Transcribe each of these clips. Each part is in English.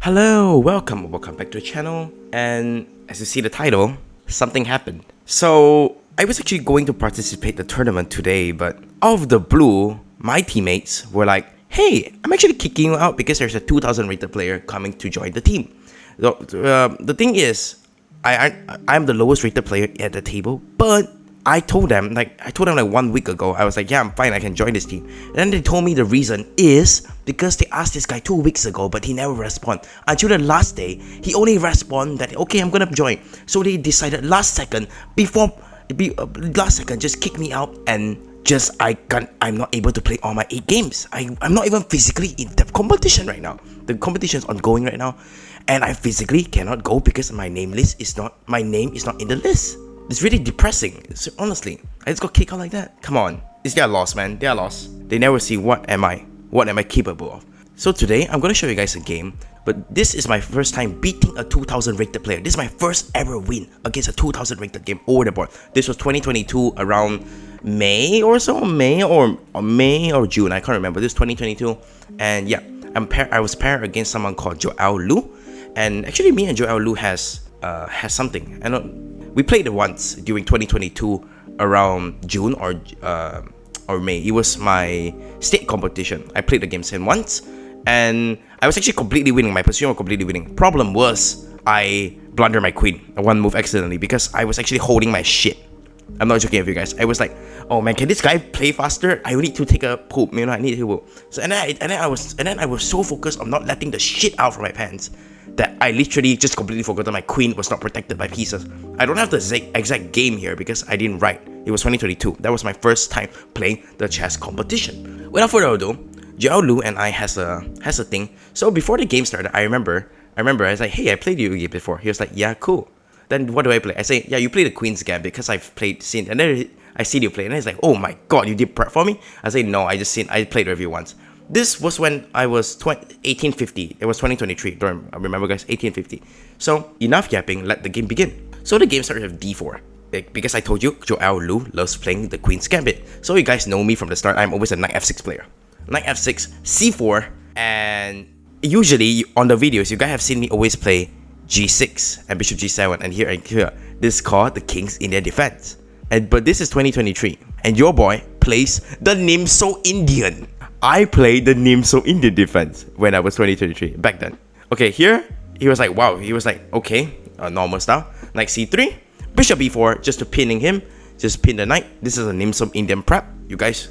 Hello, welcome back to the channel. And as you see the title, something happened. So I was actually going to participate in the tournament today, but out of the blue, my teammates were like, "Hey, I'm actually kicking you out because there's a 2000 rated player coming to join the team." The thing is, I'm the lowest rated player at the table, but I told them like 1 week ago, I was like, yeah, I'm fine, I can join this team. And then they told me the reason is because they asked this guy 2 weeks ago, but he never responded. Until the last day, he only responded that, okay, I'm gonna join. So they decided last second, just kick me out and I'm not able to play all my 8 games. I'm not even physically in the competition right now. The competition is ongoing right now, and I physically cannot go because my name is not in the list. It's really depressing. So honestly, I just got kicked out like that. Come on, it's their loss, man. Their loss. They never see what am I capable of. So today, I'm gonna show you guys a game. But this is my first time beating a 2000 rated player. This is my first ever win against a 2000 rated game over the board. This was 2022 around May or so, May or June. I can't remember. This is 2022, and yeah, I was paired against someone called Joel Lu, and actually, me and Joel Lu has something. I don't. We played it once during 2022 around June or May. It was my state competition. I played the game once, and I was actually completely winning. My position was completely winning. Problem was, I blundered my queen, one move accidentally, because I was actually holding my shit. I'm not joking with you guys. I was like, oh man, can this guy play faster? I need to take a poop, I need to poop. So and then I was so focused on not letting the shit out from my pants that I literally just completely forgot that my queen was not protected by pieces. I don't have the exact game here because I didn't write. It was 2022. That was my first time playing the chess competition. Without further ado, Jiao Lu and I has a thing. So before the game started, I remember I was like, hey, I played you before. He was like, yeah, cool. Then what do I play? I say, yeah, you play the Queen's Gambit because I've played Sin. And then I see you play, and he's like, oh my god, you did prep for me? I say, no, I played with you once. This was when I was 1850. It was 2023. Don't remember, guys. 1850. So enough yapping. Let the game begin. So the game started with d4. Because I told you, Joel Lu loves playing the Queen's Gambit. So you guys know me from the start. I'm always a knight f6 player. Knight f6, c4, and usually on the videos, you guys have seen me always play g6 and bishop g7. And here, this is called the King's Indian Defense. But this is 2023, and your boy plays the Nimso Indian. I played the Nimso Indian defense when I was 2023, back then. Okay, here, he was like, wow, okay, normal style. Knight c3, bishop b4, just to pinning him, just pin the knight. This is a Nimso Indian prep. You guys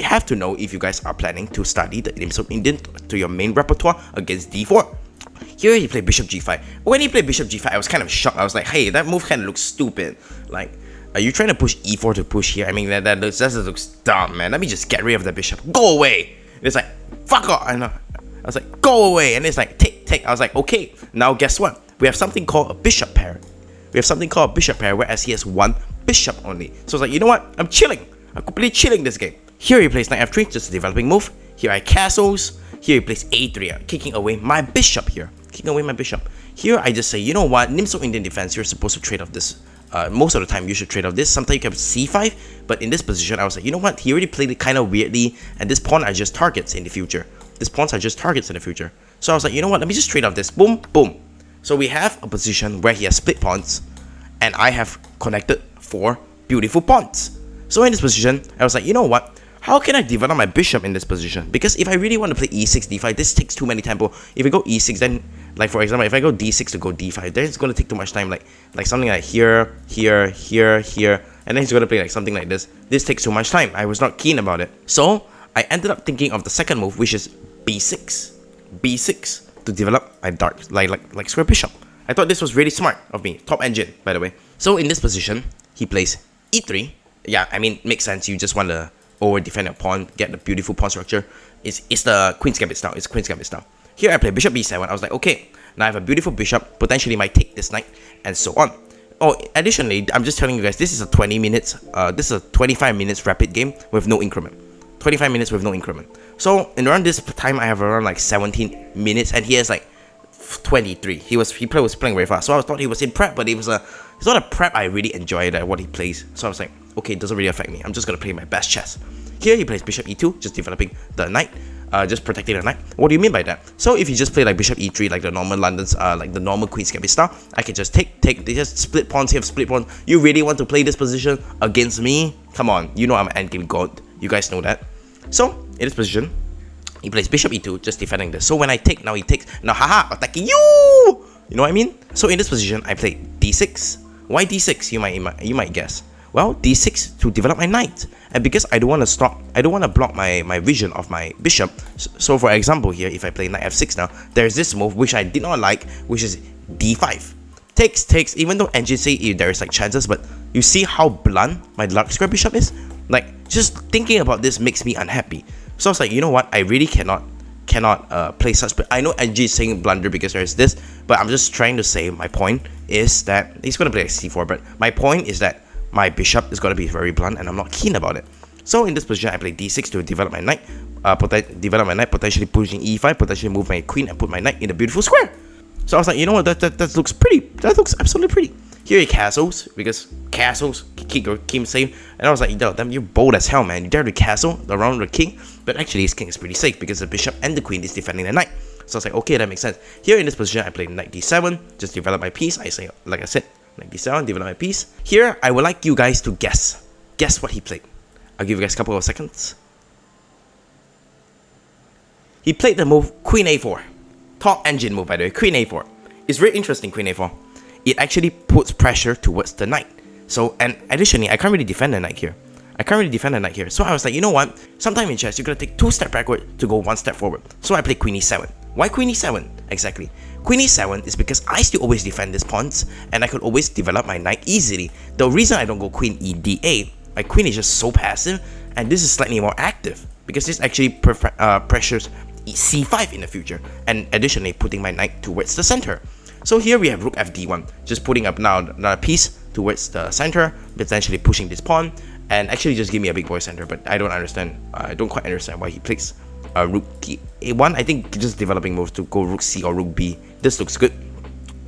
have to know if you guys are planning to study the Nimso Indian to your main repertoire against d4. Here he played bishop g5. When he played bishop g5, I was kind of shocked. I was like, hey, that move kind of looks stupid. Like, are you trying to push e4 to push here? I mean, that looks dumb, man. Let me just get rid of the bishop. Go away. And it's like, fuck off. I was like, go away. And it's like, take. I was like, okay. Now guess what? We have something called a bishop pair. Whereas he has one bishop only. So it's like, you know what? I'm chilling. I'm completely chilling this game. Here he plays knight f3, just a developing move. Here I castles. Here he plays a3, kicking away my bishop here. Here I just say, you know what? Nimso Indian defense, you're supposed to trade off this. Most of the time you should trade off this. Sometimes you can have c5, but in this position I was like, you know what, he already played it kind of weirdly, and this pawn are just targets in the future. So I was like, you know what, let me just trade off this. Boom, boom. So we have a position where he has split pawns, and I have connected 4 beautiful pawns. So in this position, I was like, you know what, how can I develop my bishop in this position? Because if I really want to play e6, d5, this takes too many tempo. If I go e6, then, like for example, if I go d6 to go d5, then it's going to take too much time. Like something like here, and then he's going to play like something like this. This takes too much time. I was not keen about it. So I ended up thinking of the second move, which is b6 to develop a dark, like square bishop. I thought this was really smart of me. Top engine, by the way. So in this position, he plays e3. Yeah, I mean, makes sense. You just want to over defend your pawn, get the beautiful pawn structure. It's the Queen's Gambit style. Here I play bishop b7. I was like, okay, now I have a beautiful bishop, potentially might take this knight, and so on. Oh, additionally, I'm just telling you guys, this is a 25 minutes rapid game with no increment. 25 minutes with no increment. So in around this time, I have around like 17 minutes, and he has like 23. He was playing very fast. So I thought he was in prep, but it's not a prep I really enjoyed at what he plays. So I was like, okay, it doesn't really affect me. I'm just gonna play my best chess. Here he plays bishop e2, just developing the knight. just protecting the knight. What do you mean by that? So if you just play like bishop e3, like the normal London's, like the normal Queen's Gambit style, I can just take, they just split pawns here, split pawns. You really want to play this position against me? Come on, you know I'm an endgame god. You guys know that. So in this position, he plays bishop e2, just defending this. So when I take, now he takes, now haha, attacking you! You know what I mean? So in this position, I play d6. Why d6? You might guess. Well, d6 to develop my knight. And because I don't want to stop, I don't want to block my vision of my bishop. So for example here, if I play knight f6 now, there's this move which I did not like, which is d5. Takes, even though NG say there is like chances, but you see how blunt my large square bishop is? Like, just thinking about this makes me unhappy. So I was like, you know what, I really cannot play such, but I know NG is saying blunder because there's this, but I'm just trying to say, my point is that he's going to play like c4, but my point is that my bishop is going to be very blunt and I'm not keen about it. So in this position, I play d6 to develop my knight, potentially pushing e5, potentially move my queen and put my knight in a beautiful square. So I was like, you know what, that looks pretty, that looks absolutely pretty. Here he castles, because castles keep your king safe, and I was like, damn, you're bold as hell, man. You dare to castle around the king, but actually his king is pretty safe because the bishop and the queen is defending the knight. So I was like, okay, that makes sense. Here in this position, I play knight d7, just develop my piece. I say, like I said, knight d7, develop my piece. Here, I would like you guys to guess what he played. I'll give you guys a couple of seconds. He played the move queen a4. Top engine move, by the way, queen a4. It's very interesting, queen a4. It actually puts pressure towards the knight. So, and additionally, I can't really defend the knight here. So I was like, you know what? Sometime in chess, you're gonna take 2 steps backward to go 1 step forward. So I play queen e7. Why queen e7? Exactly. Queen e7 is because I still always defend these pawns, and I could always develop my knight easily. The reason I don't go queen e d8, my queen is just so passive, and this is slightly more active, because this actually pressures c5 in the future, and additionally putting my knight towards the center. So here we have rook fd1, just putting up now another piece towards the center, potentially pushing this pawn, and actually just give me a big boy center, but I don't quite understand why he plays rook d1. I think just developing moves to go rook c or rook b. This looks good.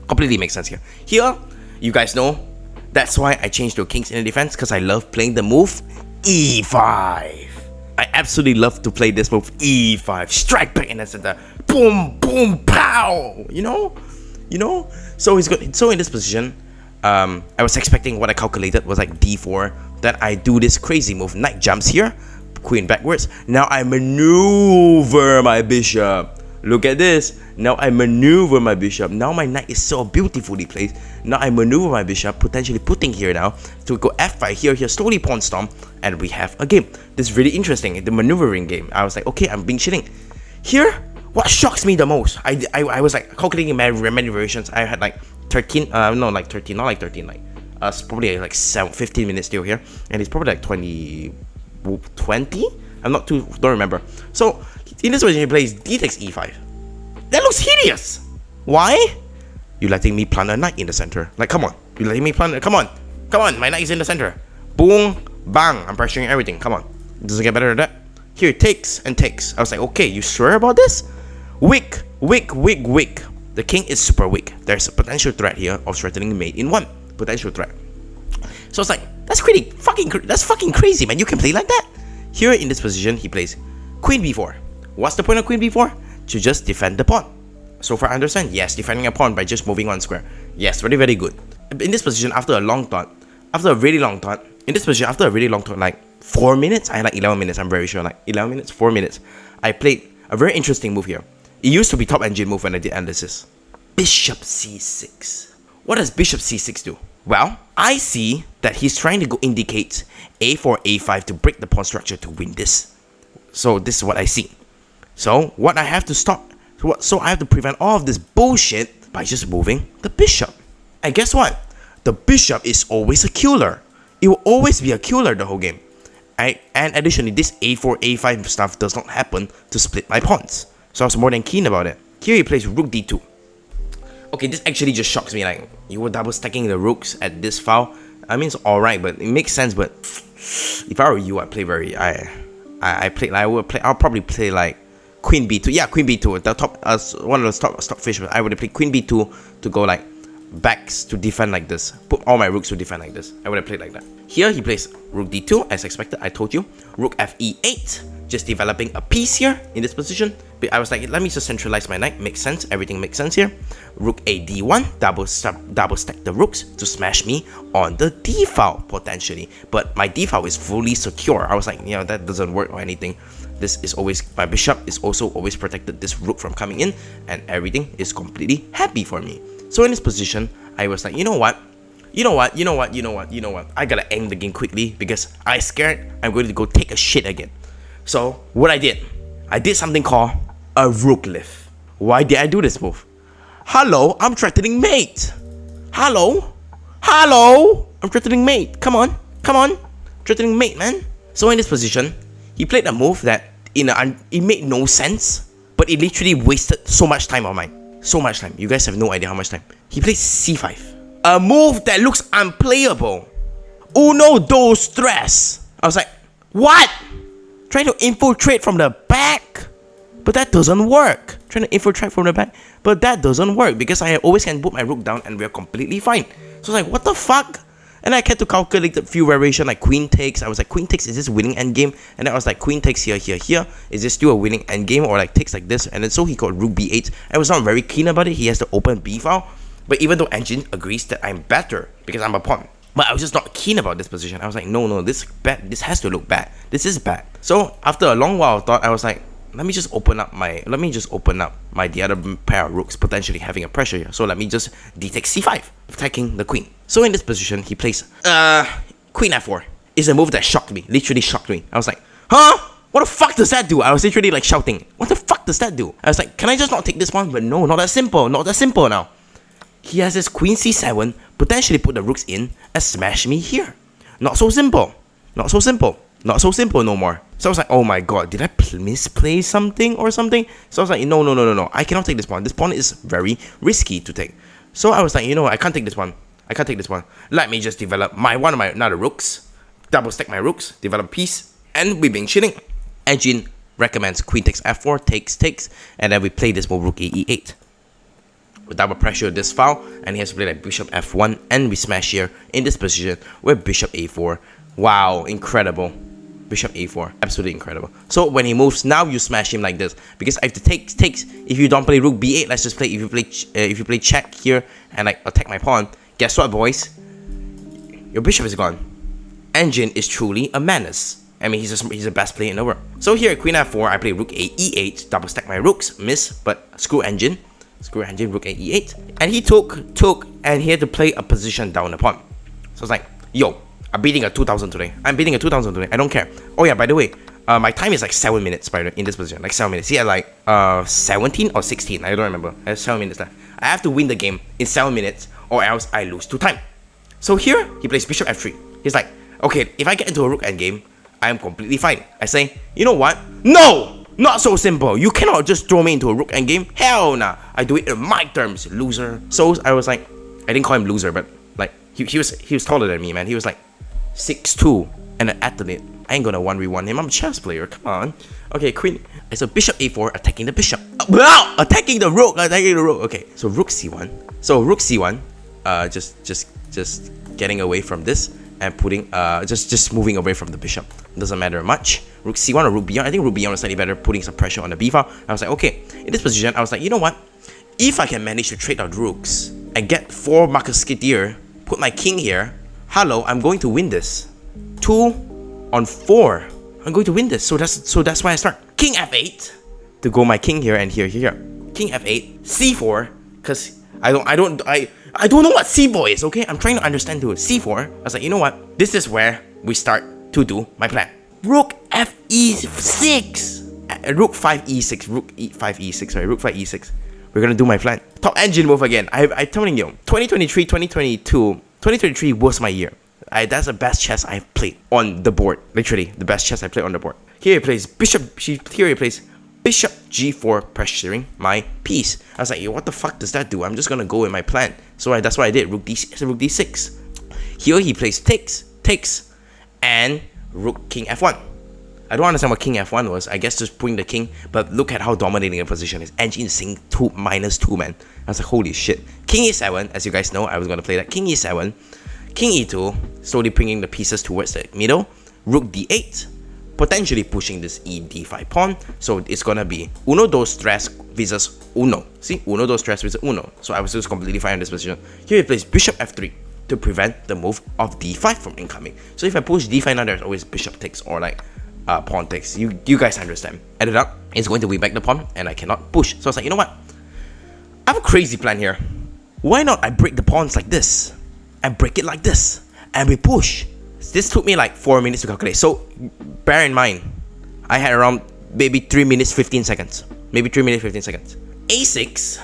Completely makes sense here. Here, you guys know, that's why I changed to kings in the defense, because I love playing the move e5. I absolutely love to play this move e5. Strike back in the center. Boom, boom, pow! You know? So he's good. So in this position, I was expecting what I calculated was like d4. Then I do this crazy move. Knight jumps here, queen backwards. Now I maneuver my bishop. Look at this. Now I maneuver my bishop. Now my knight is so beautifully placed. Now I maneuver my bishop, potentially putting here now to go f5 here, slowly pawn storm, and we have a game. This is really interesting. The maneuvering game. I was like, okay, I'm being chilling. Here, what shocks me the most, I was like calculating my variations. I had like 13, not like 13, like probably like 15 minutes still here, and it's probably like 20. Don't remember. So in this position he plays d takes e5. That looks hideous. Why? You letting me plant a knight in the center? Like, come on, you letting me plant? Come on, my knight is in the center. Boom, bang, I'm pressuring everything. Come on, doesn't get better than that. Here, takes and takes. I was like, okay, you sure about this? Weak. The king is super weak. There's a potential threat here of threatening mate in 1. Potential threat. So it's like, that's fucking crazy, man. You can play like that. Here in this position, he plays queen b4. What's the point of queen b4? To just defend the pawn. So far I understand, yes, defending a pawn by just moving 1 square. Yes, very, very good. In this position, after a really long thought, like 4 minutes, I had like 11 minutes, I'm very sure, like 11 minutes, 4 minutes, I played a very interesting move here. It used to be top engine move when I did analysis. Bishop c6. What does bishop c6 do? Well, I see that he's trying to go indicate a4, a5 to break the pawn structure to win this. So this is what I see. So what I have to stop, so I have to prevent all of this bullshit by just moving the bishop. And guess what? The bishop is always a killer. It will always be a killer the whole game. And additionally, this a4, a5 stuff does not happen to split my pawns. So I was more than keen about it. Here he plays rook d2. Okay, this actually just shocks me. Like, you were double stacking the rooks at this file. I mean, it's alright, but it makes sense. But if I were you, I'd play very. I'll probably play like queen b2. Yeah, queen b2. The top, one of the top fish. I would have played queen b2 to go like backs to defend like this. Put all my rooks to defend like this. I would have played like that. Here he plays rook d2 as expected. I told you. Rook fe8 just developing a piece here in this position. But I was like, let me just centralize my knight. Makes sense. Everything makes sense here. Rook a d1, double stack the rooks to smash me on the d file potentially. But my d file is fully secure. I was like, you know, that doesn't work or anything. This is always, my bishop is also always protected this rook from coming in, and everything is completely happy for me. So in this position, I was like, you know what? I gotta end the game quickly because I scared I'm going to go take a shit again. So what I did something called a rook lift. Why did I do this move? Hello, I'm threatening mate. Hello, I'm threatening mate. Come on, threatening mate, man. So in this position, he played a move that it made no sense, but it literally wasted so much time on mine. So much time. You guys have no idea how much time. He played c5. A move that looks unplayable. Uno, dos, tres. I was like, what? Trying to infiltrate from the back? But that doesn't work. Trying to infiltrate from the back? But that doesn't work because I always can put my rook down and we're completely fine. So I was like, what the fuck? And I had to calculate a few variations like queen takes. I was like, queen takes, is this winning endgame? And then I was like, queen takes here. Is this still a winning endgame? Or like takes like this? And then so he got rook b8. I was not very keen about it. He has to open b file. But even though engine agrees that I'm better because I'm a pawn, but I was just not keen about this position. I was like, no, this bad. This has to look bad. This is bad. So after a long while of thought, I was like, let me just open up my the other pair of rooks potentially having a pressure here. So let me just d-take c5, attacking the queen. So in this position, he plays queen f4. It's a move that shocked me, literally shocked me. I was like, huh? What the fuck does that do? I was literally like shouting, what the fuck does that do? I was like, can I just not take this one? But no, not that simple now. He has his queen c7, potentially put the rooks in and smash me here. Not so simple no more. So I was like, oh my god, did I misplay something or something? So I was like, no, I cannot take this pawn. This pawn is very risky to take. So I was like, you know what, I can't take this one. Let me just develop one of my another rooks, double stack my rooks, develop piece, and we've been chilling. Engine recommends queen takes f4, takes, and then we play this move rook e8. We double pressure this file, and he has to play like bishop f1, and we smash here in this position with bishop a4. Wow, incredible. Bishop a4, absolutely incredible. So when he moves, now you smash him like this because I have to takes. If you don't play rook b8, let's just play. If you play check here and like attack my pawn, guess what, boys? Your bishop is gone. Engine is truly a menace. I mean, he's the best player in the world. So here at queen f4, I play rook a e8, double stack my rooks, miss, but screw engine, rook a e8, and he took, and he had to play a position down the pawn. So it's like, yo, I'm beating a 2000 today. I don't care. Oh yeah, by the way, my time is like 7 minutes in this position, like 7 minutes. He had like 17 or 16, I don't remember. I have 7 minutes left. I have to win the game in 7 minutes or else I lose to time. So here, he plays bishop f3. He's like, okay, if I get into a rook endgame, I am completely fine. I say, you know what? No! Not so simple. You cannot just throw me into a rook endgame. Hell nah. I do it in my terms, loser. So I was like, I didn't call him loser, but like he was taller than me, man. He was like 6'2" and an athlete. I ain't gonna 1v1 him. I'm a chess player. Come on. Okay, queen. So bishop a4, attacking the bishop. Attacking the rook. Okay, so rook c1. So rook c1. Just getting away from this and putting just moving away from the bishop. Doesn't matter much. Rook c1 or rook b1. I think rook b1 was slightly better, putting some pressure on the b file. I was like, okay, in this position, I was like, you know what? If I can manage to trade out rooks and get 4 musketeer, put my king here, hello, I'm going to win this. 2 on 4. I'm going to win this. So that's why I start. King f8 to go my king here and here. King f8, c4, because I don't know what c4 is, okay? I'm trying to understand too. c4, I was like, you know what? This is where we start to do my plan. Rook fe6. Rook 5e6. Rook 5e6, sorry. Rook 5e6. We're gonna do my plan. Top engine move again. I'm telling you, 2023, 2022, 2023 was my year. That's the best chess I've played on the board. Literally, the best chess I played on the board. Here he plays bishop. Here he plays bishop g4, pressuring my piece. I was like, yo, what the fuck does that do? I'm just gonna go with my plan. So that's what I did. Rook d6. Here he plays takes, and rook king f1. I don't understand what king f1 was. I guess just putting the king, but look at how dominating the position is. Engine is saying -2, man. I was like, holy shit. King e7, as you guys know, I was gonna play that. King e7, king e2, slowly bringing the pieces towards the middle. Rook d8, potentially pushing this e-d5 pawn. So it's gonna be uno, dos, tres versus uno. See, uno, dos, tres versus uno. So I was just completely fine in this position. Here he plays bishop f3 to prevent the move of d5 from incoming. So if I push d5 now, there's always bishop takes or like pawn takes. You guys understand. Ended up, it's going to win back the pawn and I cannot push. So I was like, you know what? I have a crazy plan here. Why not I break the pawns like this? And break it like this. And we push. This took me like 4 minutes to calculate. So bear in mind, I had around maybe 3 minutes 15 seconds. Maybe 3 minutes 15 seconds. a6,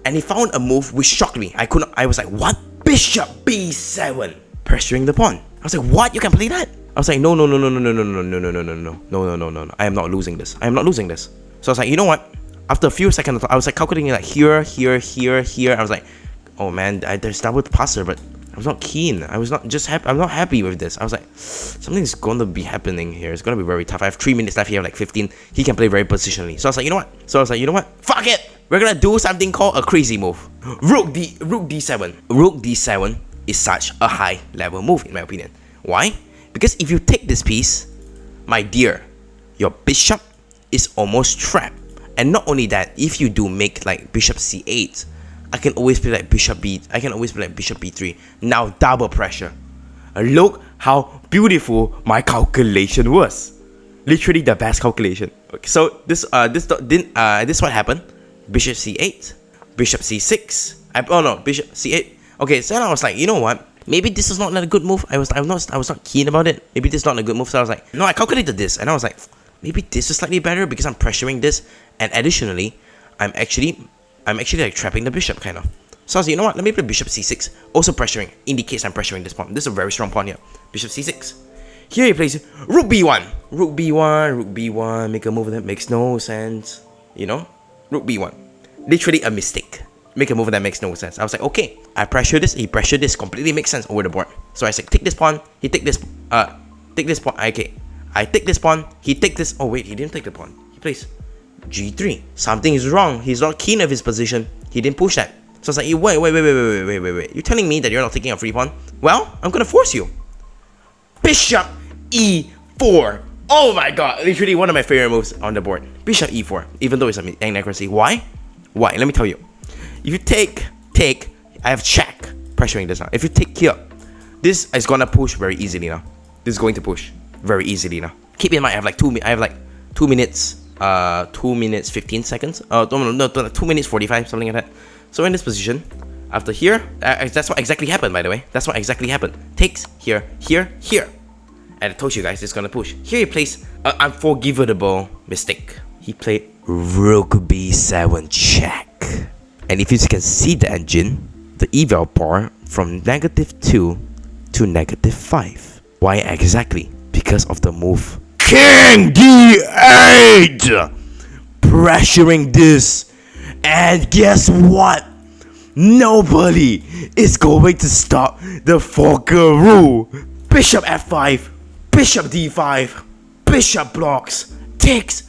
and he found a move which shocked me. I was like, what? Bishop b7, pressuring the pawn. I was like, what? You can play that? I was like, no. I am not losing this. I am not losing this. So I was like, you know what? After a few seconds, I was like calculating like here. I was like, oh man, there's double passer, but I was not keen. I was not just happy. I'm not happy with this. I was like, something's gonna be happening here. It's gonna be very tough. I have 3 minutes left here, like 15. He can play very positionally. So I was like, you know what? Fuck it. We're gonna do something called a crazy move. Rook d7. Rook d7 is such a high level move in my opinion. Why? Because if you take this piece, my dear, your bishop is almost trapped. And not only that, if you do make like bishop c8, I can always play like bishop b3. Now double pressure. Look how beautiful my calculation was. Literally the best calculation. Okay, so this what happened. Bishop c8, bishop c6. Bishop c8. Okay, so then I was like, you know what? Maybe this is not a good move. I was not keen about it. Maybe this is not a good move. So I was like, no, I calculated this, and I was like, maybe this is slightly better because I'm pressuring this, and additionally, I'm actually like trapping the bishop kind of. So I was like, you know what? Let me play bishop c6. Also pressuring indicates I'm pressuring this pawn. This is a very strong pawn here. Bishop c6. Here he plays rook b1. Rook b1. Make a move that makes no sense. You know, rook b1. Literally a mistake. Make a move that makes no sense. I was like, okay, I pressure this. He pressured this. Completely makes sense over the board. So I said, take this pawn. He take this. Take this pawn. Okay, I take this pawn. He take this. Oh wait, he didn't take the pawn. He plays g3. Something is wrong. He's not keen of his position. He didn't push that. So I was like, wait. You're telling me that you're not taking a free pawn? Well, I'm gonna force you. Bishop e4. Oh my god, literally one of my favorite moves on the board. Bishop e4, even though it's an inaccuracy. Why? Let me tell you. If you take, I have check pressuring this now. If you take here, this is gonna push very easily now. This is going to push very easily now. Keep in mind, I have like 2 minutes. 2 minutes 15 seconds. No, 2 minutes 45, something like that. So in this position, after here, that's what exactly happened, by the way. That's what exactly happened. Takes here. And I told you guys it's gonna push. Here he plays an unforgivable mistake. He played rook b7 check. And if you can see the engine, the eval bar from -2 to -5. Why exactly? Because of the move King d8, pressuring this, and guess what? Nobody is going to stop the Fokker rule. Bishop f5, bishop d5, bishop blocks, takes,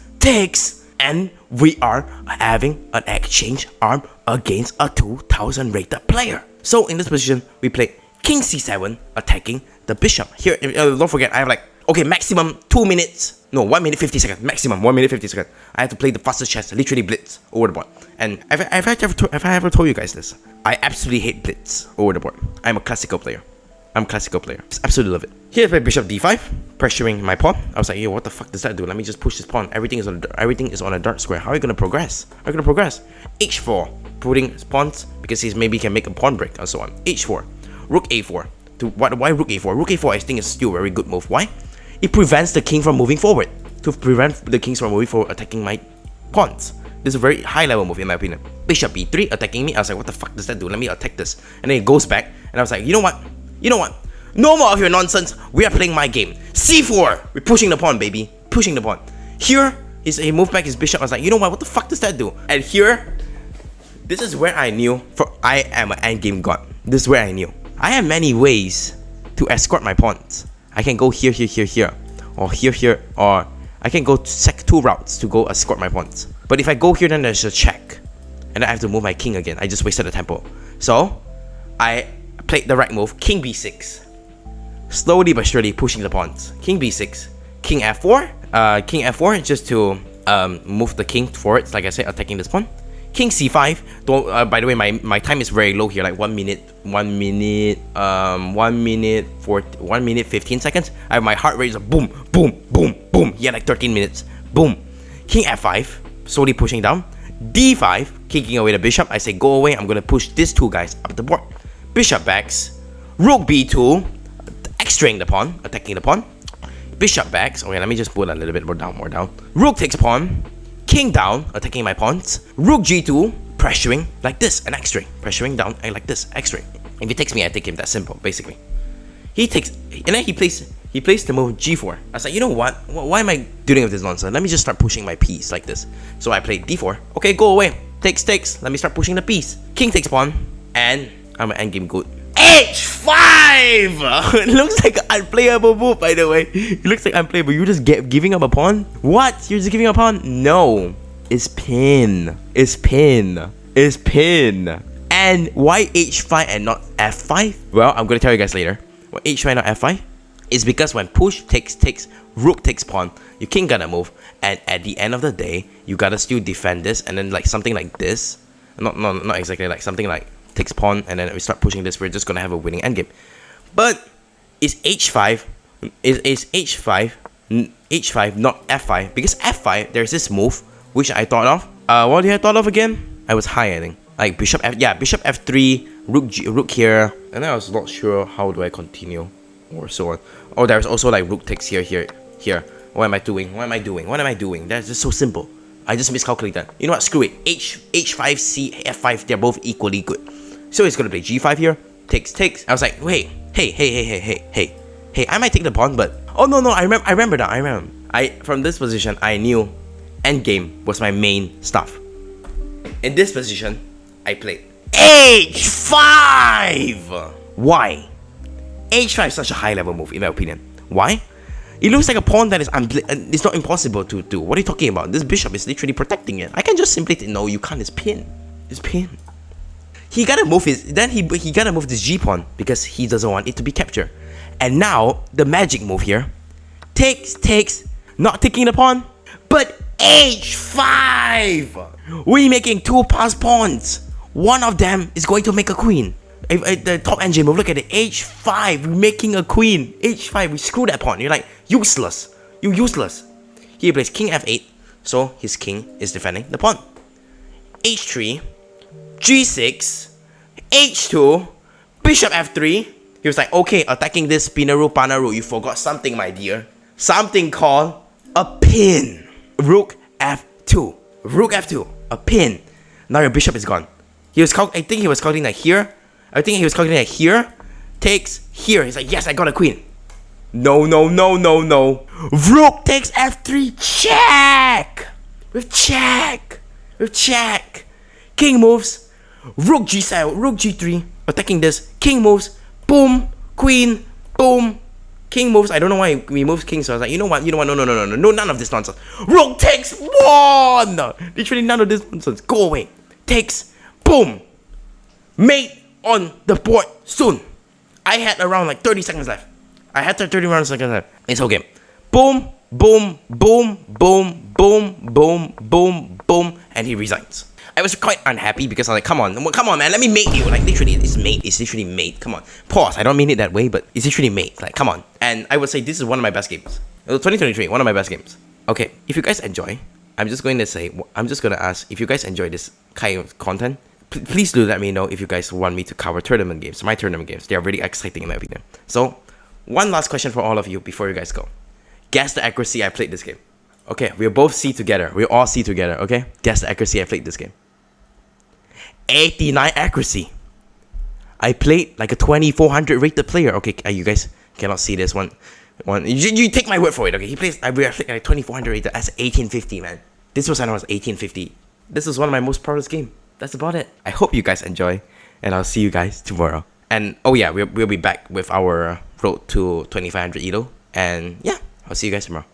and we are having an exchange arm against a 2000 rated player. So in this position, we play king c7, attacking the bishop. Here, don't forget, I have like, okay, maximum 2 minutes. No, 1 minute 50 seconds. Maximum 1 minute 50 seconds. I have to play the fastest chess, literally blitz over the board. And have I ever told you guys this? I absolutely hate blitz over the board. I'm a classical player. Just absolutely love it. Here I play bishop d5, pressuring my pawn. I was like, yo, what the fuck does that do? Let me just push this pawn. Everything is on a dark square. How are you gonna progress? h4, putting pawns because he maybe can make a pawn break and so on. h4, rook a4. Why rook a4? Rook a4 I think is still a very good move. Why? It prevents the king from moving forward. To prevent the kings from moving forward, attacking my pawns. This is a very high level move in my opinion. Bishop b3 attacking me. I was like, what the fuck does that do? Let me attack this. And then it goes back. And I was like, you know what? No more of your nonsense. We are playing my game. c4. We're pushing the pawn, baby. Pushing the pawn. Here, he moved back his bishop. I was like, you know what? What the fuck does that do? And here, this is where I knew I am an endgame god. This is where I knew. I have many ways to escort my pawns. I can go here, or here, or I can go two routes to go escort my pawns. But if I go here, then there's a check, and then I have to move my king again. I just wasted the tempo. So I played the right move, king b6. Slowly but surely pushing the pawns. King b6, king f4, King F4 just to move the king forwards, like I said, attacking this pawn. King C5. Don't, by the way, my time is very low here, like 1 minute 15 seconds. I have my heart rate is boom, boom, boom, boom. Yeah, like 13 minutes. Boom. King F5, slowly pushing down. D5, kicking away the bishop. I say go away. I'm gonna push these two guys up the board. Bishop backs. Rook B2, extraying the pawn, attacking the pawn. Bishop backs. Okay, let me just put a little bit more down. Rook takes pawn. King down, attacking my pawns. Rook G2, pressuring like this, an X-ray. Pressuring down and like this, X-ray. If he takes me, I take him. That simple, basically. He takes, and then he plays the move G4. I was like, you know what? Why am I dealing with this nonsense? Let me just start pushing my piece like this. So I played D4. Okay, go away. Takes. Let me start pushing the piece. King takes pawn, and I'm an endgame good. H5! It looks like an unplayable move, by the way. It looks like unplayable. You're just giving up a pawn? What? You're just giving up a pawn? No. It's pin. It's pin. It's pin. And why H5 and not F5? Well, I'm going to tell you guys later. Why H5 not F5? It's because when push takes, rook takes pawn, your king gotta move. And at the end of the day, you gotta still defend this. And then like something like this. Not exactly like something like takes pawn, and then we start pushing this, we're just gonna have a winning endgame. But is H5 H5 not F5? Because F5 there's this move which I thought of. What did I thought of again? I was high, I think. Like bishop F3, rook here, and then I was not sure how do I continue or so on. Oh, there's also like rook takes here. What am I doing? That's just so simple. I just miscalculated. You know what? Screw it. H5, C, F5, they're both equally good. So he's gonna play G5 here. Takes. I was like, wait, hey. I might take the pawn, but oh no, I remember now. From this position, I knew endgame was my main stuff. In this position, I played H5. Why? H5 is such a high level move, in my opinion. Why? It looks like a pawn that is it's not impossible to do. What are you talking about? This bishop is literally protecting it. I can just simply no, you can't. It's pin. It's pin. He gotta move he gotta move this G pawn because he doesn't want it to be captured. And now the magic move here, takes, not taking the pawn, but H5. We're making two passed pawns. One of them is going to make a queen. The top engine move, look at it. H5, we're making a queen. H5, we screw that pawn. You're like, useless. You're useless. He plays king F8, so his king is defending the pawn. H3, G6, H2, bishop F3. He was like, okay, attacking this Panaru. You forgot something, my dear. Something called a pin. Rook F2. A pin. Now your bishop is gone. I think he was calculating like here. Takes here. He's like, yes, I got a queen. No. Rook takes F3. Check. With check. King moves. Rook G7. Rook G3. Attacking this. King moves. Boom. Queen. Boom. King moves. I don't know why we moved king. So I was like, you know what? No. None of this nonsense. Rook takes one. Literally none of this nonsense. Go away. Takes. Boom. Mate on the board soon. I had around like 30 seconds left. It's okay. Boom. And he resigns. I was quite unhappy because I was like, come on man, let me mate you. Like literally, it's literally mate. Come on. Pause. I don't mean it that way, but it's literally mate. Like, come on. And I would say this is one of my best games. 2023, one of my best games. Okay, if you guys enjoy, I'm just going to ask if you guys enjoy this kind of content. Please do let me know if you guys want me to cover tournament games. My tournament games, they are really exciting in my opinion. So, one last question for all of you before you guys go. Guess the accuracy I played this game. Okay, we'll both see together. We'll all see together, okay? Guess the accuracy I played this game. 89 accuracy. I played like a 2400 rated player. Okay, you guys cannot see this one. You take my word for it, okay? He plays, I played like 2400 rated. That's 1850, man. This was when I was 1850. This was one of my most proudest games. That's about it. I hope you guys enjoy, and I'll see you guys tomorrow. And oh yeah, we'll be back with our road to 2500 Elo. And yeah, I'll see you guys tomorrow.